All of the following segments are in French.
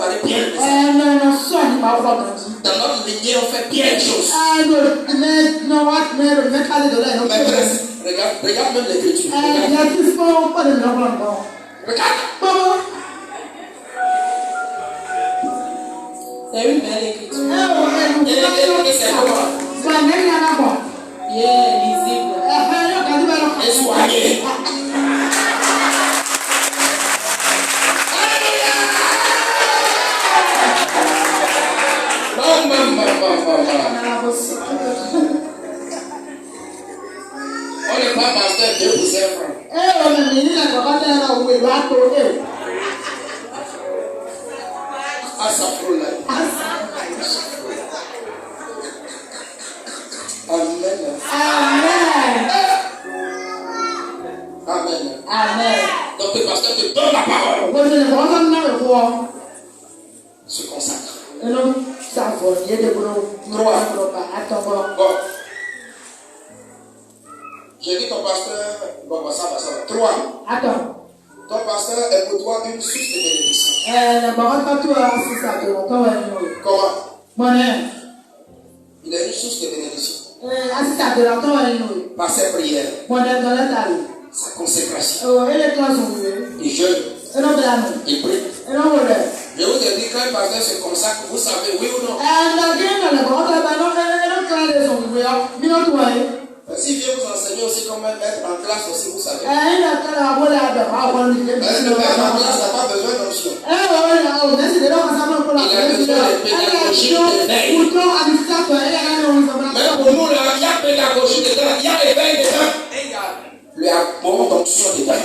préparé bien le message. Dans notre lignée, on fait bien les choses. Mais regarde même l'écriture. Regarde. C'est une belle écriture. Et c'est comment? Bien lisible. Et soigné. On n'est pas pasteur 2 pour 5 francs. Asafrola. Amen. Amen. Amen. Donc le pasteur te donne la parole. Se consacre. 3. Bon. J'ai dit ton pasteur. Bon, ça va. 3. Ton pasteur est pour toi une source de bénédiction. Comment? Il est une source de bénédiction. Par ses prières, sa consécration. Il jeûne. Il prie. Je vous ai dit, quand un pasteur se consacre, vous savez, oui ou non? S'il vient vous enseigner aussi comment mettre en classe aussi, vous savez. Le maître en classe n'a pas besoin d'onction. Il a besoin de pédagogie de veille. Mais pour nous, là, il y a pédagogie dedans, il y a éveil dedans, et il y a le moment d'onction dedans.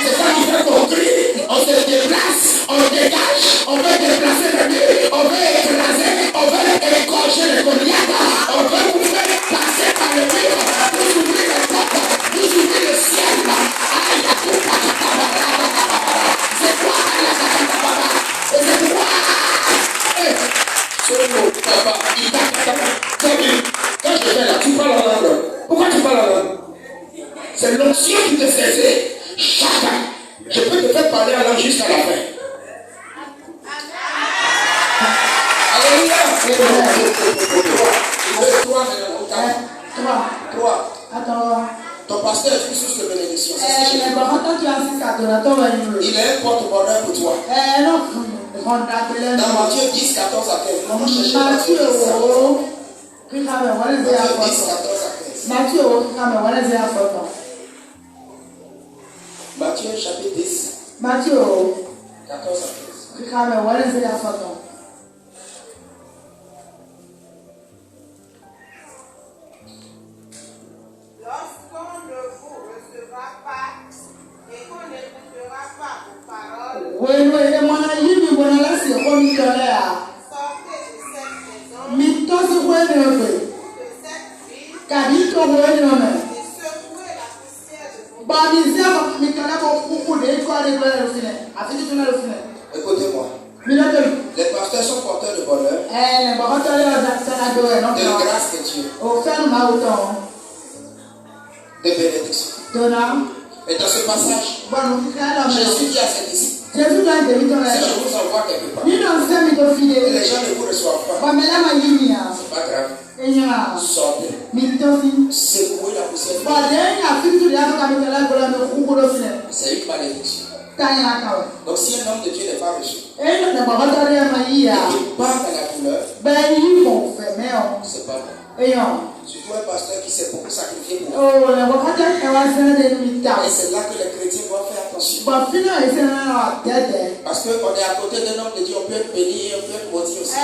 C'est ça qui fait qu'on crie, on se déplace, on dégage, on veut déplacer le mur, on veut écraser, on veut égorger le Goliath, on veut vous faire passer par le mur, vous ouvrez les portes, vous ouvrez le ciel. C'est quoi? Et c'est quoi? Quand je vais là, tu parles en langue. Pourquoi tu parles en langue? C'est l'onction qui te faisait. Chacun. Je peux te faire parler en langue jusqu'à la fin. Alléluia. 3. Ton pasteur est une source de bénédiction. Il est un porte-bonheur pour toi. Dans Matthieu 10, 14 à 15. On va chercher Matthieu 10, 14 à 15. Matthieu chapitre 10. 14 à 15. Lorsqu'on ne vous recevra pas et qu'on n'écoutera pas vos paroles, sortez de cette maison, de cette ville, et secouez la poussière de vos pieds. Écoutez-moi. Les pasteurs sont porteurs de bonheur, de grâce de Dieu, de bénédiction. Et dans ce passage, Jésus dit à ses disciples, si je vous envoie quelque part, et les gens ne vous reçoivent pas, c'est pas grave. Sortez. Secouez la poussière. C'est une malédiction. Donc si un homme de Dieu n'est pas reçu, et qu'il part dans la douleur, c'est pas bon. Surtout un pasteur qui s'est beaucoup sacrifié pour vous. Et c'est là que les chrétiens doivent faire attention. Parce qu'on est à côté d'un homme de Dieu, on peut être béni et on peut être maudit aussi.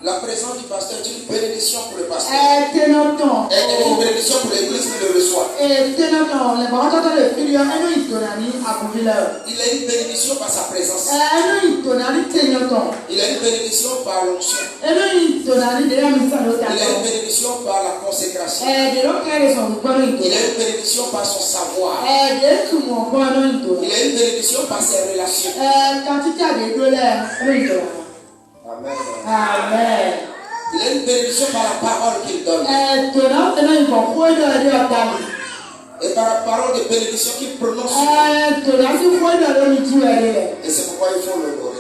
La présence du pasteur est une bénédiction pour le pasteur. Et une bénédiction pour l'église qui le reçoit. Il a une bénédiction par sa présence. Il a une bénédiction par l'onction. Il a une bénédiction par la consécration. Il a une bénédiction par son savoir. Il a une bénédiction par ses relations. Amen. Amen. Il a une bénédiction par la parole qu'il donne. Et par la parole de bénédiction qu'il prononce. Et c'est pourquoi il faut l'honorer.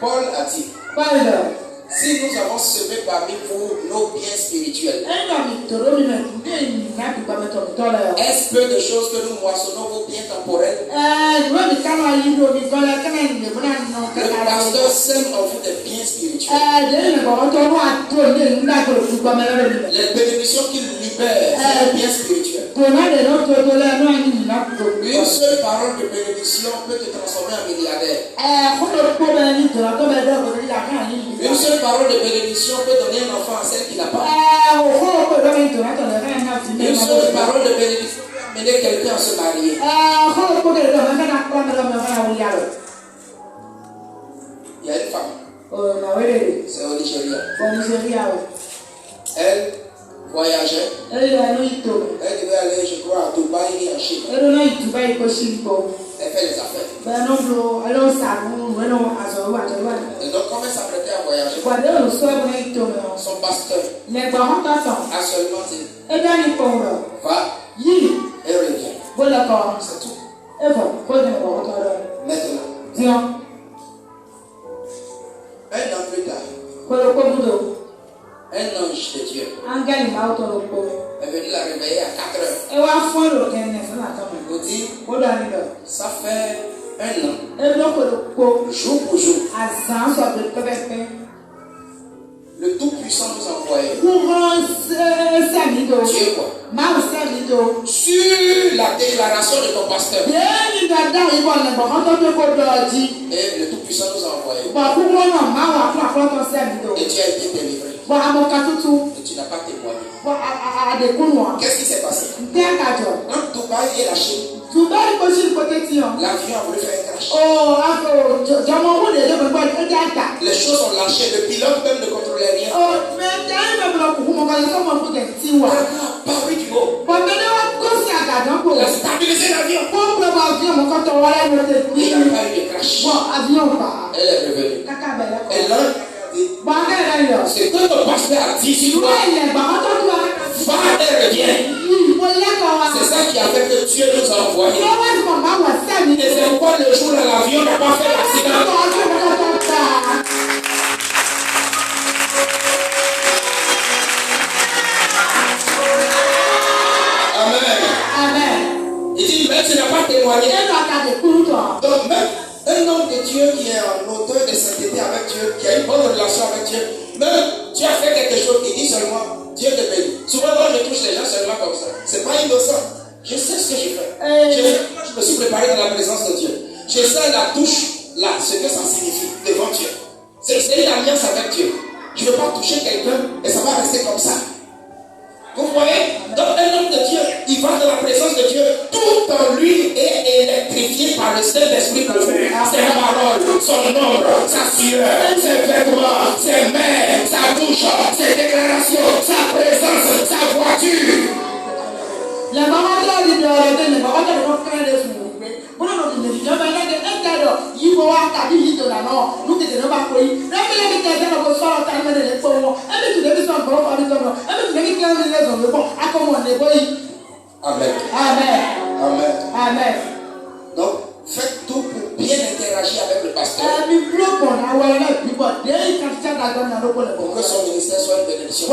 Paul a dit, si nous avons semé parmi vous nos biens spirituels, est-ce peu de choses que nous moissonnons vos biens temporels? Le pasteur sème en vous des biens spirituels. Les bénédictions qu'il libère, c'est des biens spirituels. Une seule parole de bénédiction peut te transformer en milliardaire. Une seule parole de bénédiction peut donner un enfant à celle qui n'a pas. Une seule parole de bénédiction peut amener quelqu'un à se marier. Il y a une femme. C'est au Nigeria. Elle voyageait. Elle devait aller, je crois, à Dubaï et en Chine. Elle fait les affaires. Et donc, comme elle s'apprêtait à voyager, son pasteur a seulement dit, va et reviens. C'est tout. Maintenant, un an plus tard, un ange de Dieu est venu la réveiller à 4 heures. Il dit, ça fait un an, jour pour jour, le Tout-Puissant nous a envoyé. Dieu quoi? Sur la déclaration de ton pasteur. Et le Tout-Puissant nous a envoyé. Et tu as été délivré. Et tu n'as pas témoigné. Qu'est-ce qui s'est passé? Entre Dubaï et la Chine, l'avion a voulu faire un crash. Les choses ont lâché. Le pilote même ne contrôlait rien. Il a paru du haut. Il a stabilisé l'avion. Il n'a pas eu de crash. Elle est revenue. Et l'ange a dit, c'est que ton pasteur a dit sur toi. Va et reviens. C'est ça qui a fait que Dieu nous a envoyés. Et c'est pourquoi le jour où l'avion n'a pas fait l'accident. Amen. Il dit, mais tu n'as pas témoigné. Donc même un homme de Dieu qui est un auteur de sainteté avec Dieu, qui a une bonne relation avec Dieu, même tu as fait quelque chose, il dit seulement, Dieu te bénit. Souvent, quand je touche les gens seulement comme ça, c'est pas innocent. Je sais ce que je fais. Je me suis préparé dans la présence de Dieu. Je sais la touche là, ce que ça signifie devant Dieu. C'est une alliance avec Dieu. Je ne veux pas toucher quelqu'un et ça va rester comme ça. Vous voyez? Donc un homme de Dieu, il va dans la présence de Dieu, tout en lui est électrifié par le Saint-Esprit de Dieu. Ses paroles, son ombre, sa sueur, ses vêtements, ses mains, sa bouche, ses déclarations, sa présence, sa voiture. Amen. Amen. Amen. Donc, faites tout pour bien interagir avec le pasteur. Pour que son ministère soit une bénédiction.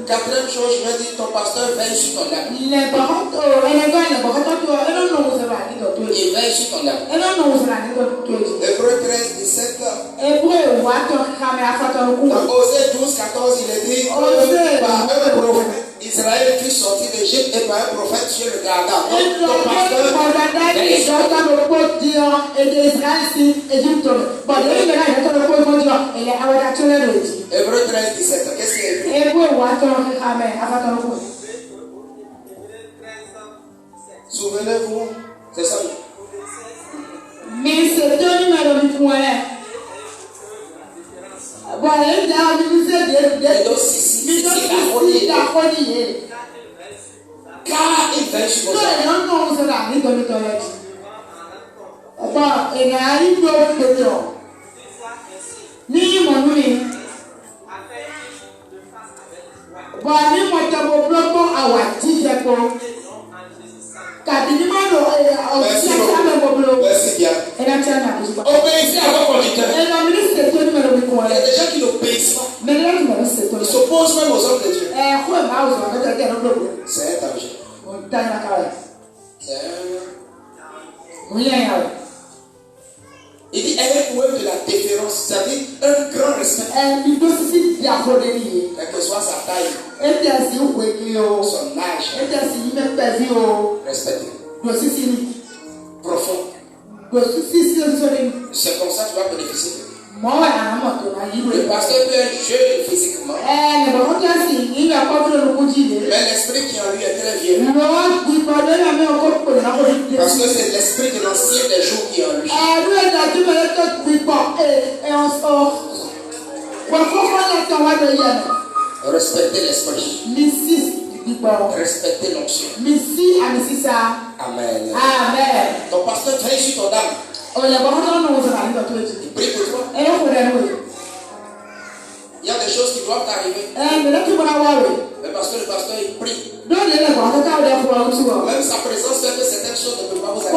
Quatrième chose, je vais dire, ton pasteur veille sur ton âme. Il veille sur ton âme. Hébreux 13, 17. Dans Osée 12, 14, il est dit, par un prophète, Israël fut sorti d'Égypte et par un prophète, Dieu le garda. Donc, ton pasteur veille sur ton âme. Hébreux 13, 17. Qu'est-ce qu'il est écrit? Souvenez-vous, c'est ça. Mais c'est deux numéros du point. Voilà, il y a Car il veille sur vos âmes. Merci bien. Obéissez à vos conducteurs. Il y a des gens qui n'obéissent pas. Ils s'opposent même aux hommes de Dieu. C'est un danger. C'est un... Il dit ayez pour eux de la déférence, c'est-à-dire un grand respect. Quelle que soit sa taille, son âge, respectez. Profond. C'est comme ça que tu vas bénéficier. Le pasteur peut être jeune physiquement, mais l'esprit qui en lui est très vieux. Parce que c'est l'esprit de l'ancien des jours qui est en lui. Respectez l'esprit. Respectez l'onction. Amen. Ton pasteur veille sur ton âme. Il prie pour toi. Il y a des choses qui doivent arriver. Mais parce que le pasteur il prie. Même sa présence fait que certaines choses ne peuvent pas vous arriver.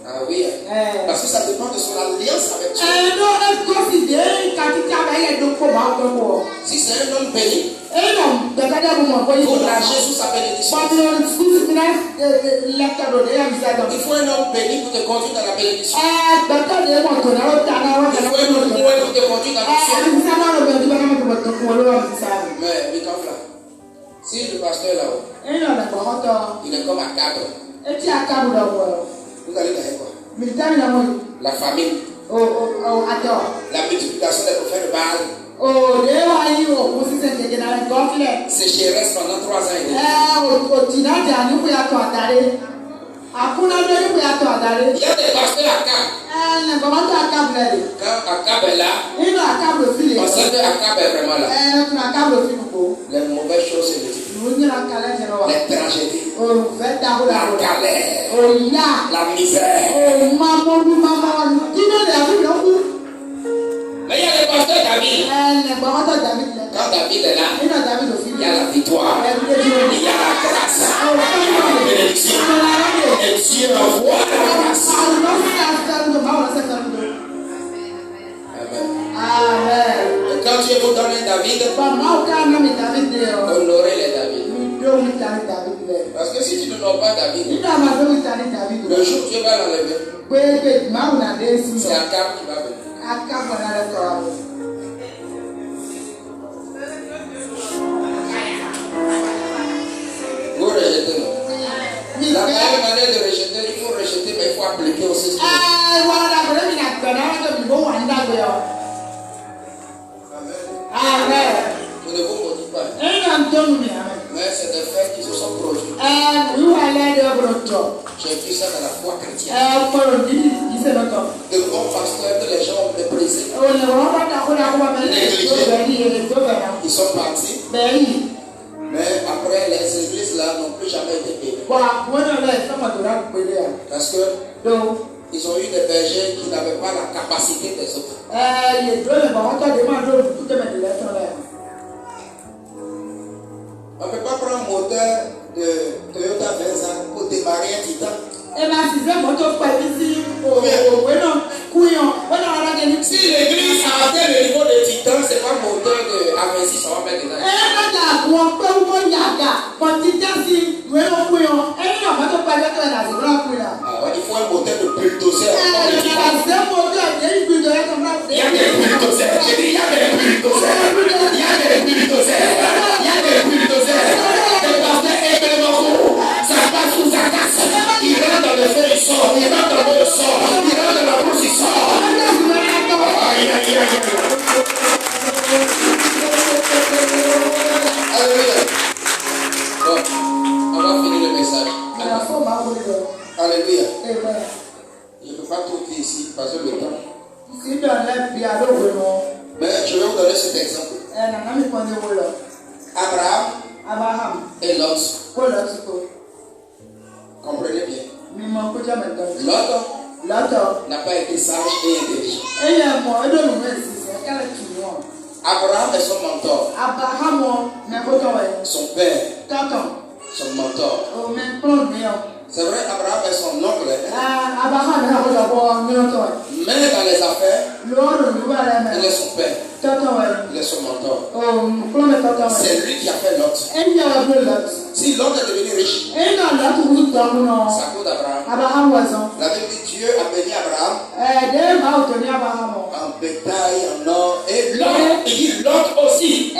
Ah oui. Parce que ça dépend de son alliance avec Dieu. Si c'est un homme béni, il faut nager sous sa bénédiction. Il faut un homme béni pour te conduire dans la bénédiction. Il faut un homme pour te conduire dans la mission. Mais si le pasteur est là-haut, il est comme un cadre. Vous allez gagner quoi? La famille. La multiplication des prophètes de Baal. Sécheresse pendant 3 ans et demi. Il y a des pasteurs à Cap. Quand Akab est là, on sait que Akab est vraiment là. Les mauvaises choses se multiplient. Les tragédies, la galère, la misère. Mais il y a le pasteur David. Quand David est là, il y a la victoire, il y a la grâce, il y a la bénédiction. Et Dieu envoie la grâce. Amen. Et quand Dieu vous donne David, honorez les David. Parce que si tu n'honores pas David, le jour où Dieu va l'enlever, c'est Akab qui va venir. Vous rejetez, non? La meilleure manière de rejeter, il faut rejeter, mais il faut appliquer aussi. Amen. Je ne vous maudis pas. Mais c'est des faits qui se sont produits. J'ai vu ça dans la foi chrétienne. De bons pasteurs que les gens ont méprisés. Ils sont partis. Mais après, les églises là n'ont plus jamais été payées. Parce que ils ont eu des bergers qui n'avaient pas la capacité des autres. On ne peut pas prendre un moteur de Toyota Venza pour démarrer un Titan. Si l'église a atteint le niveau de Titan, c'est pas le moteur de Avensis, ça va mettre dedans. Il faut un moteur de bulldozer. Il y a des bulldozers. Il y a des bulldozers. Il y a des bulldozers. Il y a des bulldozers. Le pasteur est vraiment ça passe sous sa casse. Il rentre dans le feu, il sort. Il rentre dans l'eau, il sort. Il rentre dans la bouche, il sort. Alléluia. Bon, on va finir le message. Alléluia. Je ne peux pas tout dire ici parce que le temps. Mais je vais vous donner cet exemple. Abraham et Lot. Comprenez bien. Lot n'a pas été sage et intelligent. Abraham est son mentor. Abraham me kotowe. Son père. Tonton. Son mentor. O me plan meilleur. C'est vrai, Abraham est son oncle. Abraham me kotowe me kotowe. Mais dans les affaires, il est son père. Tonton. Il est son mentor. O plan me kotowe. C'est lui qui a fait Lot. Si Lot est devenu riche, c'est à cause d'Abraham. Abraham raison. La Bible dit Dieu a béni Abraham en bétail, en or. Et Lot, il dit Lot aussi.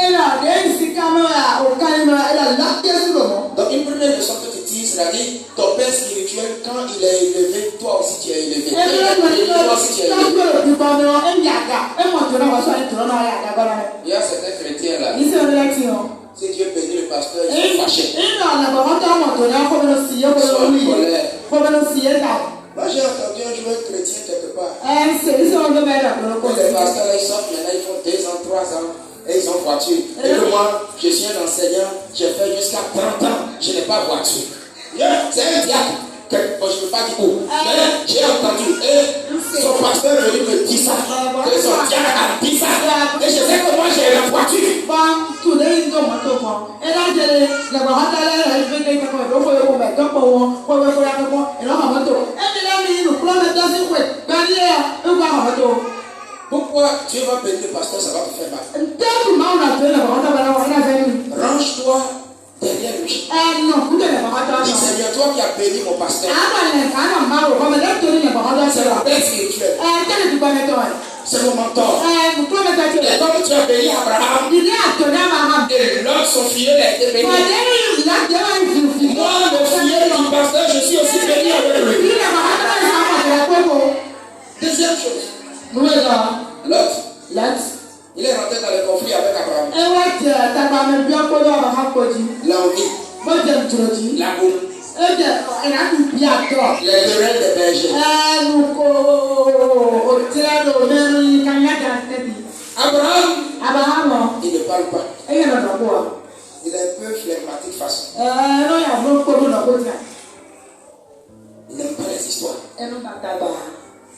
Donc une première leçon que tu tires, c'est-à-dire ton père spirituel, quand il est élevé, toi aussi tu es élevé. Toi aussi tu es élevé. Il y a certains chrétiens là. Si Dieu bénit le pasteur, ils sont fâchés. Ils sont en colère. Moi j'ai entendu un jour un chrétien quelque part. Les pasteurs là, ils sortent maintenant, ils font 2 ans, 3 ans. Et ils ont voiture. Et que moi, je suis un enseignant, j'ai fait jusqu'à 30 ans, je n'ai pas voiture. C'est un diable. Je ne peux pas dire où. Mais j'ai entendu. Et son pasteur est venu me dire ça. Que son diable a dit ça. Et je sais que moi j'ai la voiture. Pourquoi Dieu va bénir le pasteur, ça va te faire mal. Range-toi derrière lui. Dis Seigneur, toi qui as béni mon pasteur. C'est mon père spirituel. C'est mon mentor. Et comme tu as béni Abraham, et l'autre son filleul a été béni. Moi, le filleul du pasteur, je suis aussi béni avec lui. Deuxième chose. L'autre, il est rentré dans le conflit avec Abraham. L'envie, l'amour, les querelles des bergers. Abraham, il ne parle pas. Il est un peu flegmatique façon. Il n'aime pas les histoires.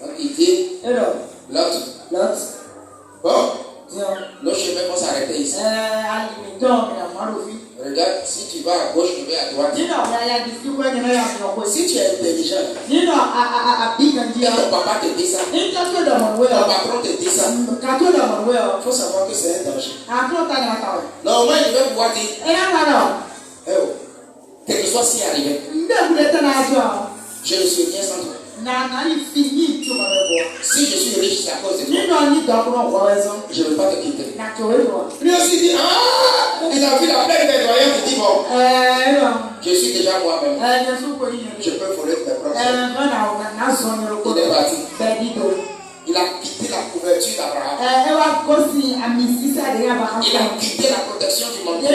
Donc il dit, l'autre. Bon, nos chemins vont s'arrêter ici. Regarde, si tu vas à gauche, je vais à droite. Si tu es intelligent, et ton papa te dit ça, ton patron te dit ça, il faut savoir que c'est un danger. Normalement, il va pouvoir dire, eh oh, quelque chose s'y est arrivé. Je ne suis rien sans toi. Si je suis riche, c'est à cause de toi. Je ne veux pas te quitter. Lui aussi dit, il a vu la plaine des voyants, il dit, bon, je suis déjà moi-même. Je peux voler mes propres. Il est parti. Il a quitté la couverture d'Abraham. Il a quitté la protection du monde. Et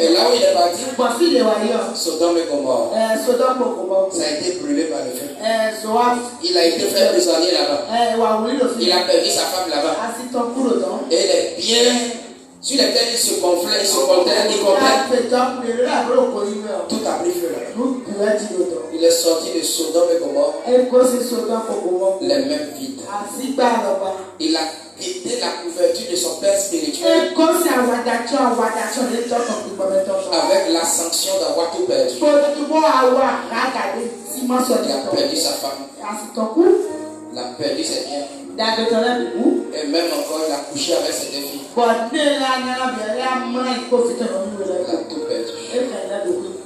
là où il est parti, Sodome et Gomorrhe, ça a été brûlé par le feu. Il a été fait prisonnier là-bas. Il a perdu sa femme là-bas. Et les biens sur lesquels il se gonflait, il se comptait, tout a pris feu là-bas. Il est sorti de Sodome et Gomorrhe, les mêmes vides. Il a quitté la couverture de son père spirituel avec la sanction d'avoir tout perdu. Il a perdu sa femme. Il a perdu ses biens. Et même encore, il a couché avec ses 2 filles. Il a tout perdu.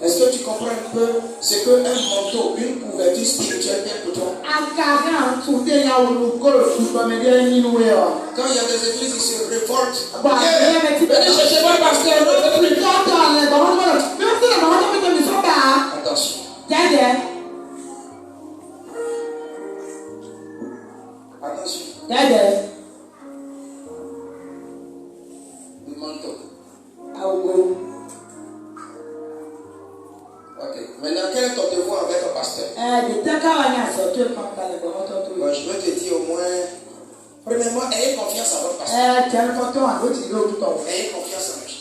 Est-ce que tu comprends un peu ce qu'un manteau, une couverture spirituelle vient pour toi? Quand il y a des églises qui se révoltent, venez chercher moi pasteur, ne veut plus. Attention. Attention. Le manteau. Ok. Maintenant, quel est ton devoir avec ton pasteur? Bon, je veux te dire au moins, premièrement, ayez confiance en votre pasteur. Ayez confiance en lui.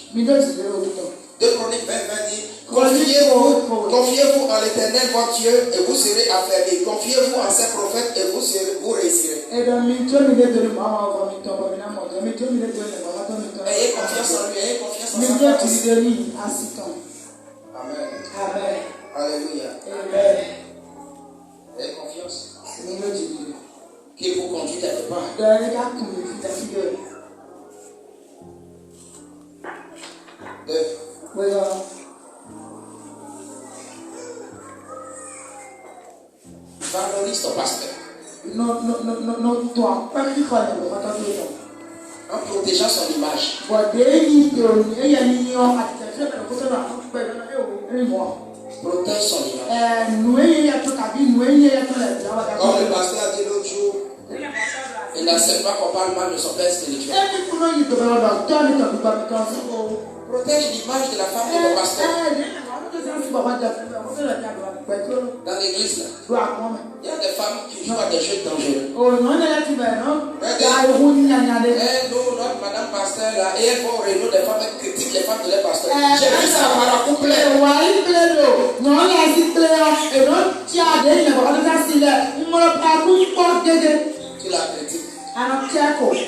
2 Chroniques 20, 20 dit, confiez-vous en l'Éternel votre Dieu et vous serez affermis. Confiez-vous en ses prophètes et vous réussirez. Ayez confiance en lui, ayez confiance en sa promesse. Amen. Amen. Alléluia. Amen. Ayez confiance qu'il vous conduit quelque part. 2. Valorise ton pasteur. En protégeant son image. Protège son image. Comme le pasteur a dit l'autre jour, il n'accepte pas qu'on parle mal de son père spirituel. Protège l'image de la femme de ton pasteur. Dans l'église, là, il y a des femmes qui jouent à des jeux dangereux. Notre madame pasteur, là, et elle va au réunion des femmes, elle critique les femmes de leur pasteur. J'ai vu ça par la couple. Tu la critiques.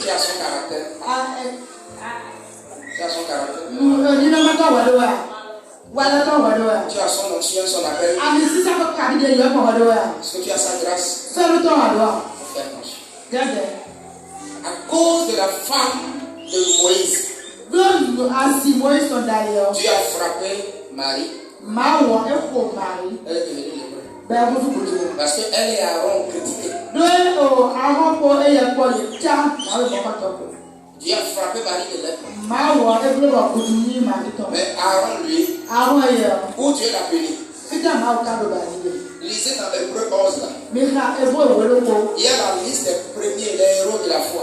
Tu as son caractère. Tu as son caractère. Tu as son onction, son appel. Est-ce que tu as sa grâce? Fais attention. À cause de la femme de Moïse, tu as frappé Marie. Elle est devenue lépreux. Parce qu'elle et Aaron critiqué. Tu as frappé Marie de lèpre. Mais Aaron, lui, où Dieu l'a puni. Lisez dans Hébreu 11 là. Il y a la liste des premiers, les héros de la foi.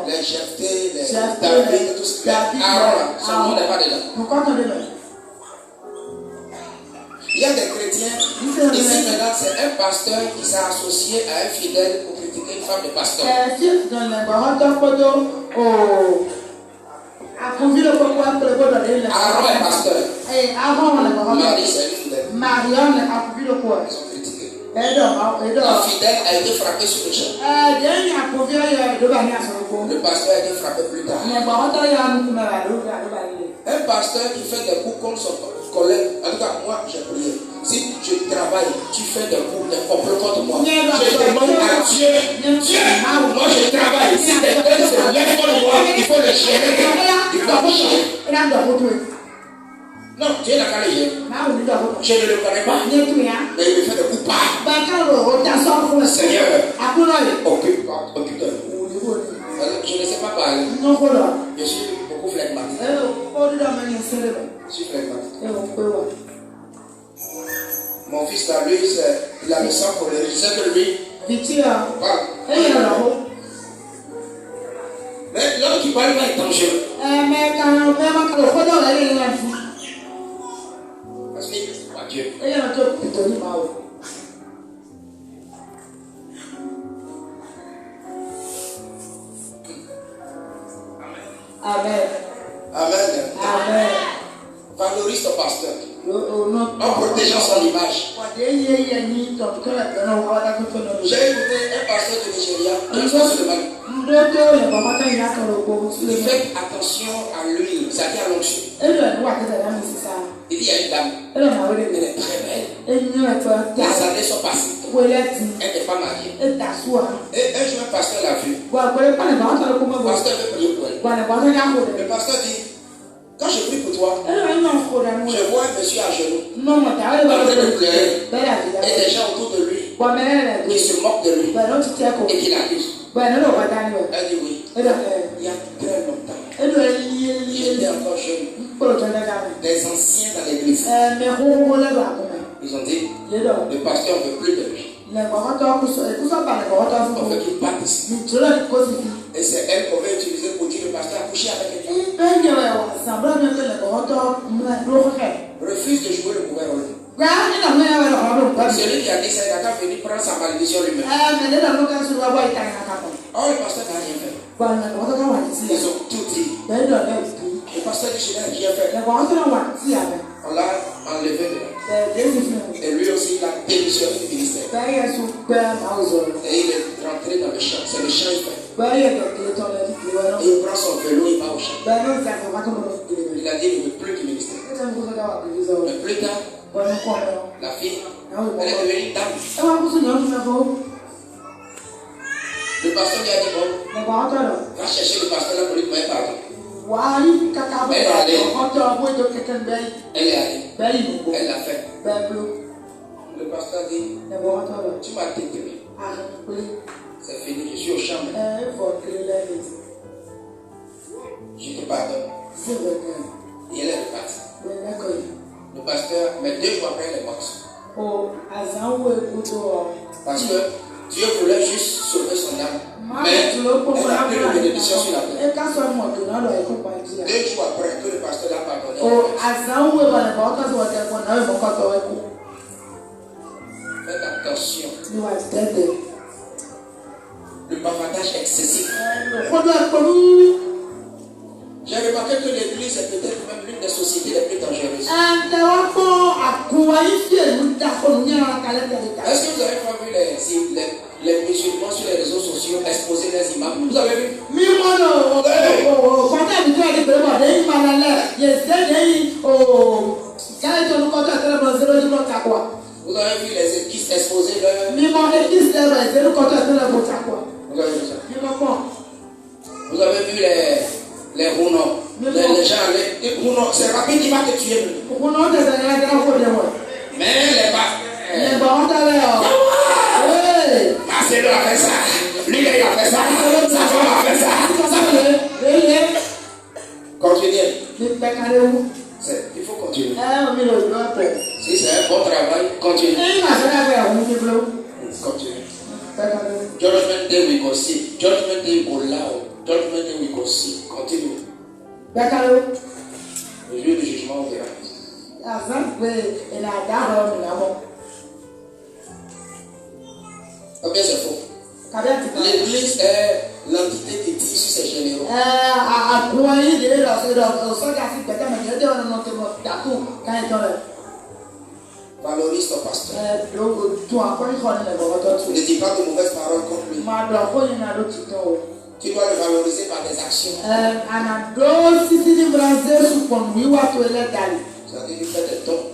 Les Jephthé, les David, tout ce qui est Aaron, son nom n'est pas dedans. Il y a des chrétiens, ici maintenant c'est un pasteur qui s'est associé à un fidèle pour critiquer une femme de pasteur. Aaron est pasteur. Marie c'est une fidèle. Ils sont critiqués. Un fidèle a été frappé sur le champ. Le pasteur a été frappé plus tard. Un pasteur qui fait des coups contre son collègue. En tout cas, moi j'ai prié. Si je travaille, tu fais des coups, des complots contre moi. Je demande à Dieu, Dieu, moi je travaille. Si quelqu'un se lève contre moi, il faut le gérer. Il doit changer. Non, Dieu n'a qu'à le gérer. Je ne le connais pas. Mais il me fait des coups pas. Seigneur, occupe-toi. Je ne sais pas parler. Je suis beaucoup flegmatique. Je suis flegmatique. Mon fils là, lui, il a le sang colérique. Je sais que lui. Voilà. Mais l'homme qui parle là est dangereux. Parce qu'il ne sait pas Dieu. Amen. Amen. Amen. Valorise ton pasteur. En protégeant son image. J'ai écouté un pasteur de Nigeria, faites attention à l'huile, ça dit à l'onction. Il dit il y a une dame, elle est très belle. Les années sont passées. Elle n'est pas mariée. Et un jour, un pasteur l'a vue. Le pasteur veut prier pour elle. Le pasteur dit, quand je prie pour toi, je vois un monsieur à genoux, en train de pleurer, et des gens autour de lui qui se moquent de lui et qui l'accusent. Elle dit oui, il y a très longtemps, j'étais encore jeune, des anciens dans l'église, ils ont dit, le pasteur ne veut plus de lui. On veut qu'il parte ici. Et c'est elle qu'on va utiliser pour dire le pasteur a couché avec quelqu'un. Refuse de jouer le mauvais rôle. Celui qui a dit ça, il n'a qu'à venir prendre sa malédiction lui-même. Or, le pasteur n'a rien fait. Ils ont tout dit. Le pasteur dit, je n'ai rien fait. On l'a enlevé de là. Et lui aussi, il a démissionné du ministère. Et il est rentré dans le champ. C'est le champ il fait. Et il prend son vélo, il va au champ. Il a dit, il ne veut plus du ministère. Mais plus tard, la fille, elle est devenue une dame. Le pasteur lui a dit, bon, va chercher le pasteur là pour lui demander pardon. Elle est allée. Elle l'a fait. Le pasteur dit, tu m'as détruit. C'est fini, je suis au champ. Je te pardonne. Et elle est repartie. Le pasteur, mais 2 jours après, elle est morte. Parce que Dieu voulait juste sauver son âme. Mais elle a pris une bénédiction sur la terre. 2 jours après que le pasteur l'a pardonné. Faites attention. Le bavardage excessif. J'ai remarqué que l'église est peut-être même l'une des sociétés les plus dangereuses. Est-ce que vous avez pas vu les musulmans sur les réseaux sociaux exposer les imams? Vous avez vu? Vous avez vu les églises exposer leurs... Vous avez vu les rounots. Les gens, les rounots, c'est rapide, il va te tuer. Mais les bas. Marcelo a fait ça. Lui, il a fait ça. Sa femme a fait ça. Continuez. Il faut continuer. Si c'est un bon travail, continuez. Continuez. Judgment day we go see. Judgment day go loud. Judgment day we go see. Continue. Le jour du jugement, on verra. Combien c'est faux? L'église est l'entité qui tire sur ses généraux. Valorise ton pasteur. Ne dis pas de mauvaises paroles contre lui. Tu dois le valoriser par des actions. C'est-à-dire qu'il fait des dons,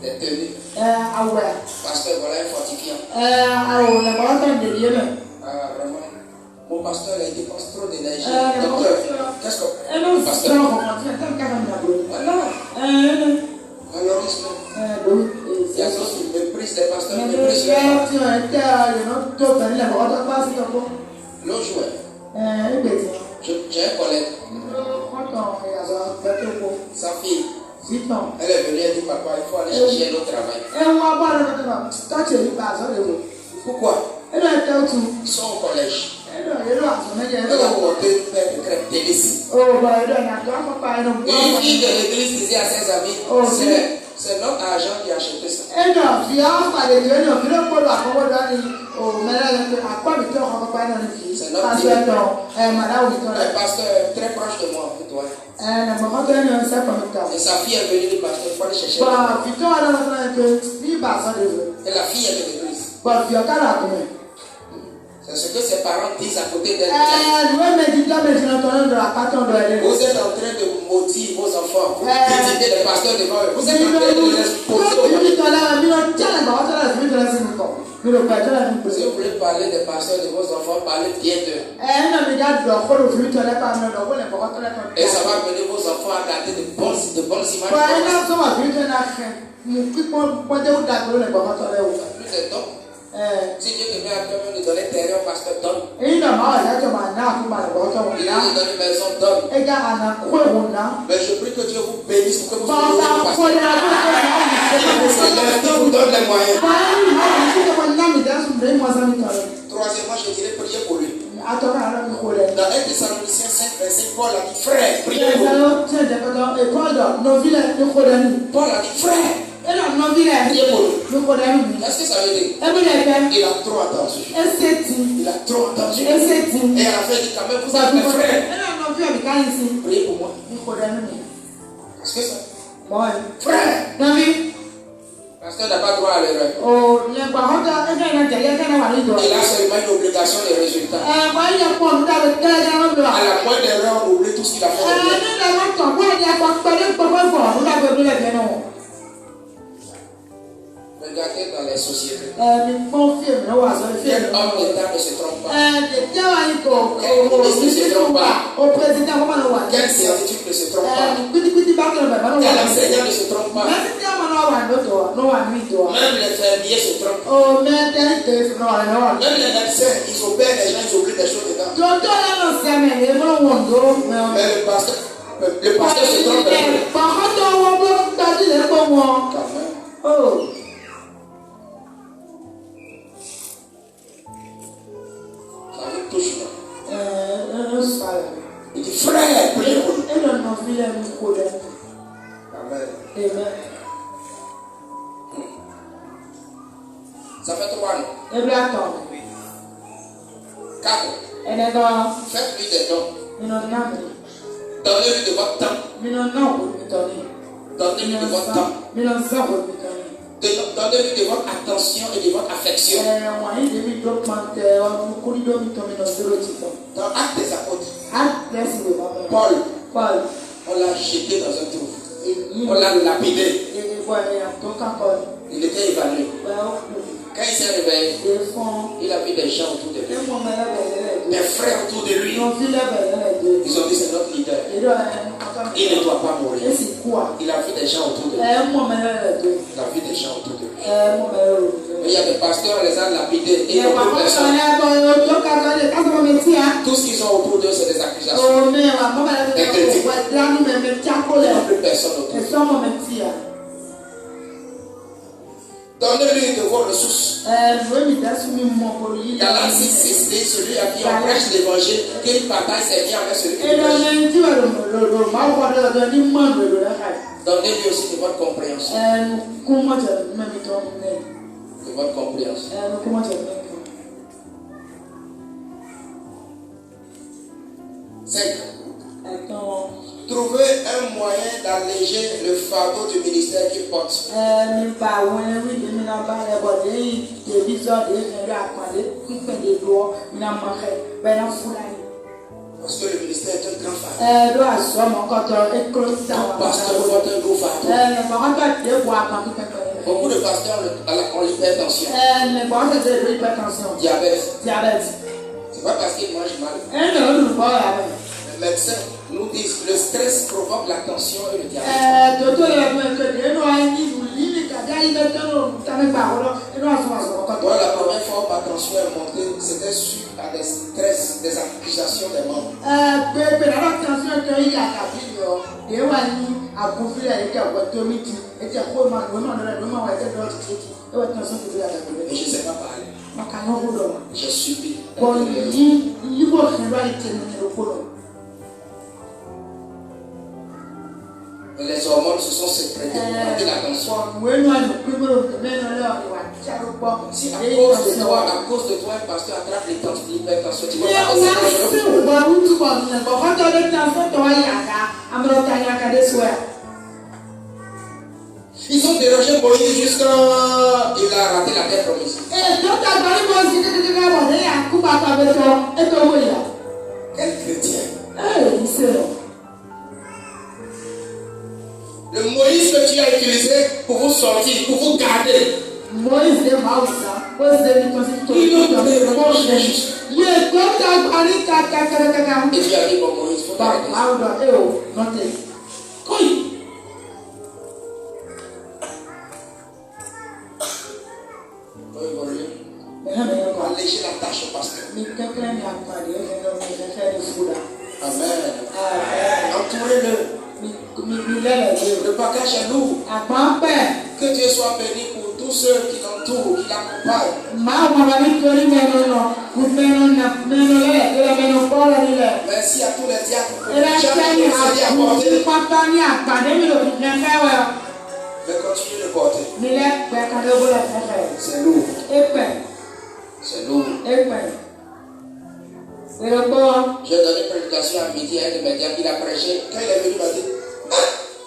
des tenues. Pasteur, voilà un fortifiant. Vraiment. Mon pasteur a été passe trop d'énergie. Docteur, qu'est-ce que pasteur? Voilà. Valorise-le. Il y a ceux qui méprisent les pasteurs, méprisent les l'autre jour, j'ai un collègue. Sa fille, elle est venue, elle dit papa, il faut aller chercher un autre travail. Pourquoi? Ils sont au collège. Elle a monté faire des crêpes délicieuses. Une fille de l'église disait à ses amis, c'est notre argent qui a acheté ça. C'est notre Dieu. Un pasteur très proche de moi, de toi. Et sa fille est venue du pasteur, il faut aller chercher. Et la fille est de l'église. C'est ce que ses parents disent à côté d'elle. Vous êtes en train de maudire vos enfants. Vous critiquez les pasteurs devant eux. Vous êtes en train de les exposer. Si vous voulez parler des pasteurs de vos enfants, parlez bien d'eux. Et ça va mener vos enfants à garder de bonnes images. Plus de dons. Si Dieu te met à cœur de donner terrain au pasteur, donne. Il a donné une maison, donne. Mais je prie que Dieu vous bénisse pour que vous soyez au pasteur. Dieu vous donne les moyens. Troisièmement, je dirais prier pour lui. Dans 1 Thessaloniciens 5, verset, Paul a dit frère, priez pour lui. Paul a dit frère. Priez pour lui. Qu'est-ce que ça veut dire? Il a trop attendu. Il a trop attendu. Et à la fin, il dit quand même, vous êtes mes frères. Priez pour moi. Est-ce que ça? Frère, pasteur n'a pas droit à l'erreur. Il a seulement une obligation de résultat. À la moindre erreur, on oublie tout ce qu'il a fait. Regardez dans les sociétés. Quel homme d'État ne se trompe pas? Quel ministre ne se trompe pas? Quelle certitude ne se trompe pas? Quel enseignant ne se trompe pas? Même les fermiers se trompent. Même les médecins, ils opèrent les gens, ils oublient des choses dedans. Mais le pasteur se trompe un peu. Ça me touche là. Il dit frère, priez pour nous. Amen. Ça fait 3 ans. 4. Faites-lui des dons. Donnez-lui de votre temps. Donnez-lui de votre temps. Donnez-lui de votre attention et de votre affection. Dans Actes des Apôtres, Paul, on l'a jeté dans un trou. On l'a lapidé. Il était évanoui. Quand il s'est réveillé, il a vu des gens autour de lui. Des frères autour de lui. Ils ont dit c'est notre leader. Il ne doit pas mourir. Il a vu des gens autour de lui. Mais il y a des pasteurs, on les a lapidés. Et ils n'ont plus personne. Tout ce qu'ils ont autour d'eux, c'est des accusations. Des critiques. Ils n'ont plus personne autour d'eux. Donnez-lui de vos ressources. Dans 6 dit celui à qui on prêche l'évangile, qu'il partage ses biens avec celui qui prêche. Donnez-lui aussi de votre compréhension. De votre compréhension. 5. Trouver un moyen d'alléger le fardeau du ministère qu'il porte. Parce que le ministère est un grand fardeau. Un pasteur porte un gros fardeau. Beaucoup de pasteurs ont l'hypertension. Diabète. C'est pas parce qu'ils mangent mal. Les médecins nous disent que le stress provoque la tension et le diabète. Moi, la première fois où ma tension est montée, c'était suite à des stress, des accusations des membres. Et je ne sais pas parler. J'ai subi. Les hormones se sont sécrétées pour monter la tension. Si à cause de toi, un pasteur attrape l'hypertension, tu vas pas ils ont dérangé Moïse jusqu'à... Il a raté la terre promise. Quel chrétien. Le Moïse que tu as utilisé pour vous sortir, pour vous garder. Il a donné le monde juste. Et tu as dit, bon Moïse, il faut t'arrêter. Alléger la tâche au pasteur. Amen. Entourez-le. Le bagage est lourd. Que Dieu soit béni pour tous ceux qui l'entourent, qui l'accompagnent. Merci à tous les diacres pour le jamais nous aider à porter. Mais continuez de porter. C'est lourd. C'est lourd. J'ai donné une prédication à midi à un de mes diables. Il a prêché. Quand il est venu, il m'a dit,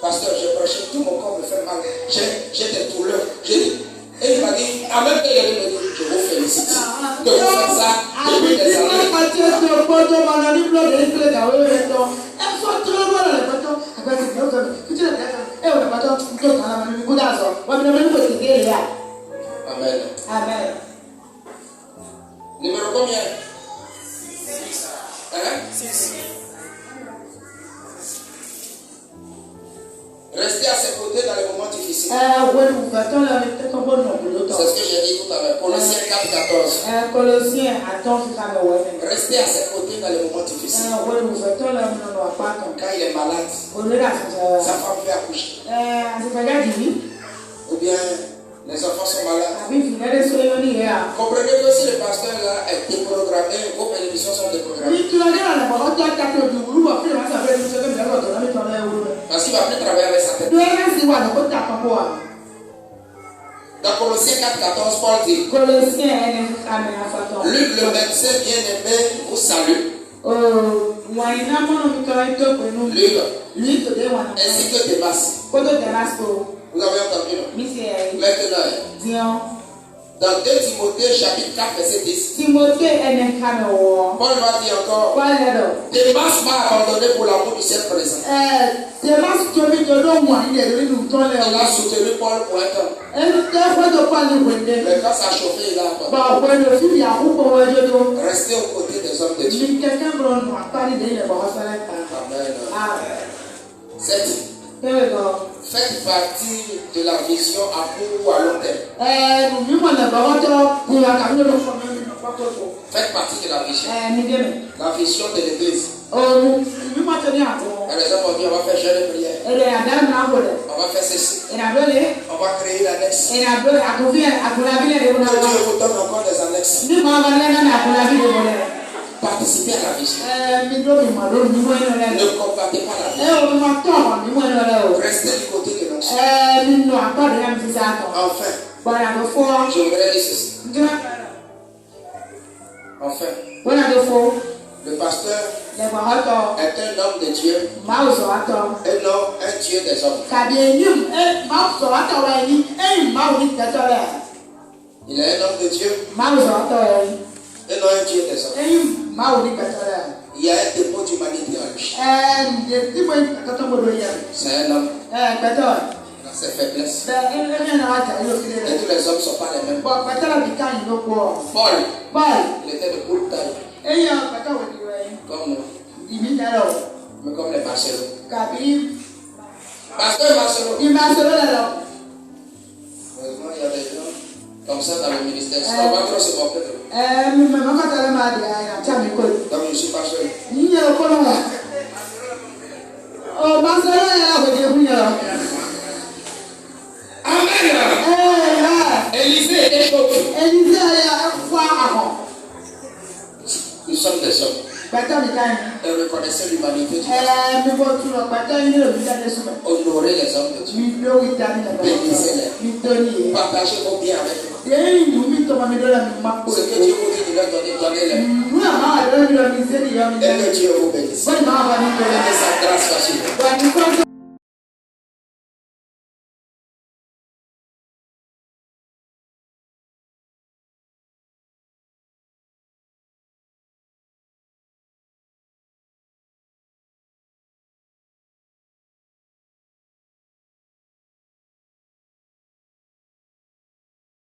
pasteur, j'ai prêché, tout mon corps me fait mal. J'ai des douleurs. Et il m'a dit, en même temps, il est venu me dire, je vous félicite de vous faire ça depuis des années. Amen. Amen. Numéro combien? 6. Restez à ses côtés dans les moments difficiles. C'est ce que j'ai dit tout à l'heure. Colossiens 4:14. Restez à ses côtés dans les moments difficiles. Quand il est malade, sa femme peut accoucher. Ou bien les enfants sont malades. Comprenez que si le pasteur là est déprogrammé, vos bénédictions sont déprogrammées. Parce qu'il ne va plus travailler avec sa tête. Dans Colossiens 4:14, Paul dit, Luc le médecin bien-aimé vous salue. Luc, ainsi que Démas. Vous avez entendu, non? Maintenant, dans 2 Timothée chapitre 4 verset 10, Paul va dire encore, Démas m'a abandonné pour l'amour du ciel présent. Il a soutenu Paul pour un temps. Mais quand ça a chauffé, il a abandonné. Restez aux côtés des hommes de Dieu. Amen. 7. Faites partie de la vision à court ou à long terme. Faites partie de la vision. La vision de l'église. Par exemple, on dit on va faire jeûne de prière. On va faire ceci. On va créer l'annexe. Que Dieu vous donne encore des annexes. Participez à la vision. Ne combattez pas la vision. Restez du côté de l'onction. Enfin, je voudrais dire ceci. Enfin, le pasteur est un homme de Dieu. Un Dieu des hommes. Il est un homme de Dieu. Et non un Dieu des hommes. Il y a un dépôt d'humanité en lui. C'est un homme. Il a ses faiblesses. Et tous les hommes ne sont pas les mêmes. Paul, il était de courte taille. Comme nous. Mais comme les Marcelo. Pasteur Marcelo. Heureusement, il y a des gens comme ça dans le ministère. On va trop se moquer de nous. Donc je suis pas seul. Amen. Élisée était chaud. Nous sommes des hommes. Et reconnaissez l'humanité du pasteur. Honorez les hommes de Dieu. Bénissez-les. Partagez vos biens avec eux. Ce que Dieu vous dit de leur donner, donnez-les. Et que Dieu vous bénisse. Et sa grâce soit sur vous.